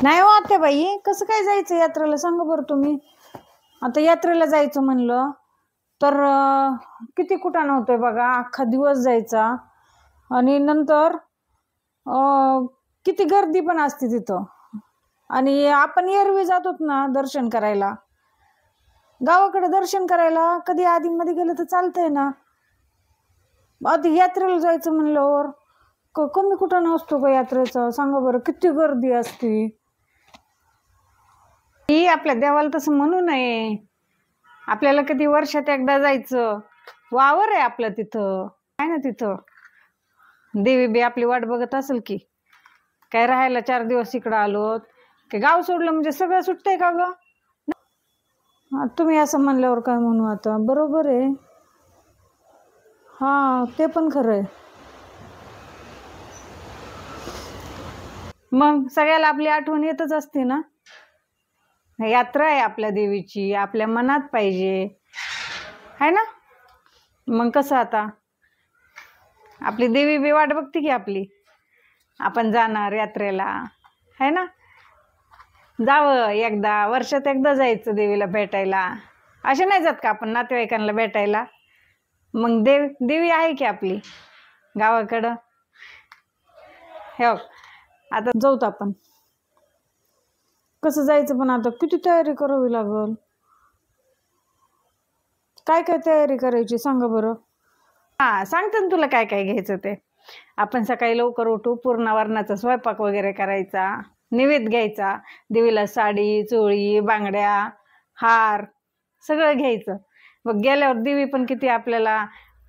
नाही हो आत्याबाई, कसं काय जायचं यात्रेला सांगा बरं तुम्ही. आता यात्रेला जायचं म्हणलं तर किती कुटाणा होतोय बघा, अख्खा दिवस जायचा आणि नंतर किती गर्दी पण असते तिथं. आणि आपण एरवी जातोत ना दर्शन करायला, गावाकडे दर्शन करायला कधी आधीमध्ये गेलं तर चालतंय ना. आता यात्रेला जायचं म्हणल्यावर कमी कुटाणा असतो का यात्रेचा सांगा बरं, किती गर्दी असते. ही आपल्या देवाला तसं म्हणू नये. आपल्याला कधी वर्षात एकदा जायचं, वावर आहे आपलं तिथं, आहे ना. तिथं देवी बी आपली वाट बघत असेल की काय, राहायला 4 दिवस इकडं आलोत की गाव सोडलं म्हणजे सगळं सुटतंय का ग. तुम्ही असं म्हणल्यावर काय म्हणू आता, बरोबर आहे. हा ते पण खरं आहे. मग सगळ्याला आपली आठवण येतच असते ना. यात्रा आहे आपल्या देवीची, आपल्या मनात पाहिजे, आहे ना. मग कसं आता आपली देवी बी वाट बघते की आपली, आपण जाणार यात्रेला, है ना. जावं एकदा, वर्षात एकदा जायचं देवीला भेटायला. असे नाही जात का आपण नातेवाईकांना भेटायला. मग देवी आहे की आपली गावाकडं. हे आता जाऊत आपण. कसं जायचं पण आता किती तयारी करावी लागल, काय काय तयारी करायची सांगा बरं. हा सांगते ना तुला काय काय घ्यायचं ते. आपण सकाळी लवकर उठू, पूर्णावरणाचा स्वयंपाक वगैरे करायचा, निवेद घ्यायचा, देवीला साडी चोळी बांगड्या हार सगळं घ्यायचं. मग गेल्यावर देवी पण किती आपल्याला,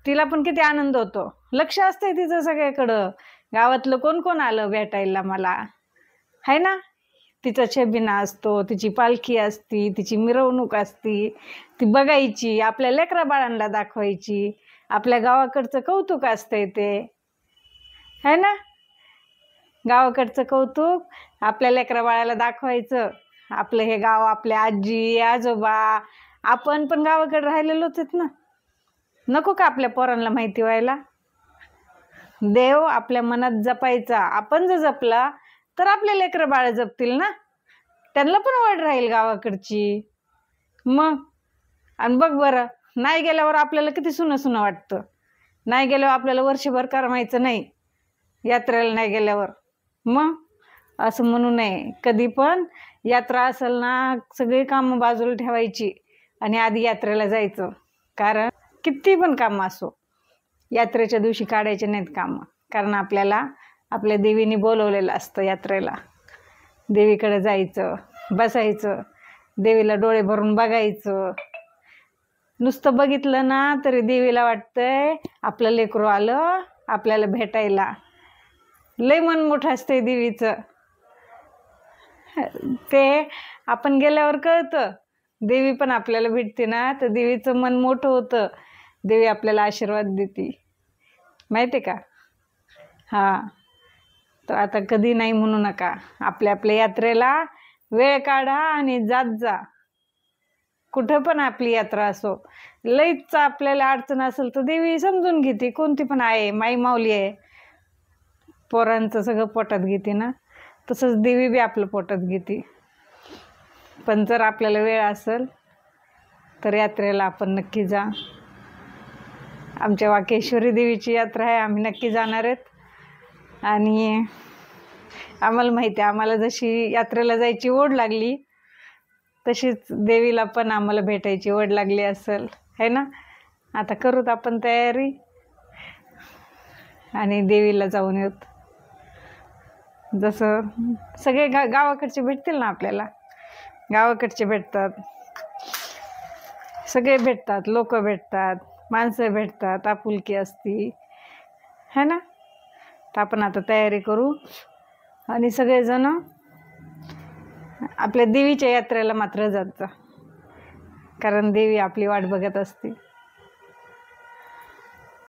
तिला पण किती आनंद होतो, लक्ष असतंय तिचं सगळ्याकडं. गावातलं कोण कोण आलं भेटायला मला, है ना. तिचा छबिना असतो, तिची पालखी असती, तिची मिरवणूक असती, ती बघायची, आपल्या लेकरा बाळांना दाखवायची. आपल्या गावाकडचं कौतुक असतंय ते, है ना. गावाकडचं कौतुक आपल्या लेकरा बाळाला दाखवायचं. आपलं हे गाव, आपल्या आजी आजोबा, आपण पण गावाकडे राहिलेलोच आहेत ना. नको का आपल्या पोरांना माहिती व्हायला. देव आपल्या मनात जपायचा. आपण जर जपला तर आपले लेकरं बाळ जपतील ना, त्यांना पण आवड राहील गावाकडची. मग आणि बघ बरं, नाही गेल्यावर आपल्याला किती सुनं सुनं वाटतं. नाही गेल्यावर आपल्याला वर्षभर करमायचं नाही यात्रेला नाही गेल्यावर. मग असं म्हणू नये. कधी पण यात्रा असेल ना, सगळी कामं बाजूला ठेवायची आणि आधी यात्रेला जायचं. कारण किती पण कामं असो, यात्रेच्या दिवशी काढायचे नाहीत कामं. कारण आपल्याला आपल्या देवीने बोलवलेलं असतं यात्रेला. देवीकडे जायचं, बसायचं, देवीला डोळे भरून बघायचं. नुसतं बघितलं ना तरी देवीला वाटतंय आपलं लेकरू आलं आपल्याला भेटायला. लय मन मोठं असतंय देवीचं. ते आपण गेल्यावर कळतं. देवी पण आपल्याला भेटते ना तर देवीचं मन मोठं होतं. देवी आपल्याला आशीर्वाद देते, माहिती आहे का. हां, तर आता कधी नाही म्हणू नका. आपल्या आपल्या यात्रेला वेळ काढा आणि जात जा. कुठं पण आपली यात्रा असो, लईच आपल्याला अडचण असेल तर देवी समजून घेते. कोणती पण आहे, माई माऊली आहे, पोरांचं सगळं पोटात घेते ना, तसंच देवी बी आपलं पोटात घेते. पण जर आपल्याला वेळ असेल तर यात्रेला आपण नक्की जा. आमच्या वाकेश्वरी देवीची यात्रा आहे, आम्ही नक्की जाणार आहेत. आणि आम्हाला माहिती आहे, आम्हाला जशी यात्रेला जायची ओढ लागली तशीच देवीला पण आम्हाला भेटायची ओढ लागली असेल, है ना. आता करूत आपण तयारी आणि देवीला जाऊन येऊत. जसं सगळे गावाकडचे भेटतील ना आपल्याला, गावाकडचे भेटतात, सगळे भेटतात, लोक भेटतात, माणसं भेटतात, आपुलकी असती, है ना. तर आपण आता तयारी करू आणि सगळेजण आपल्या देवीच्या यात्रेला मात्र जात जा. कारण देवी आपली वाट बघत असते.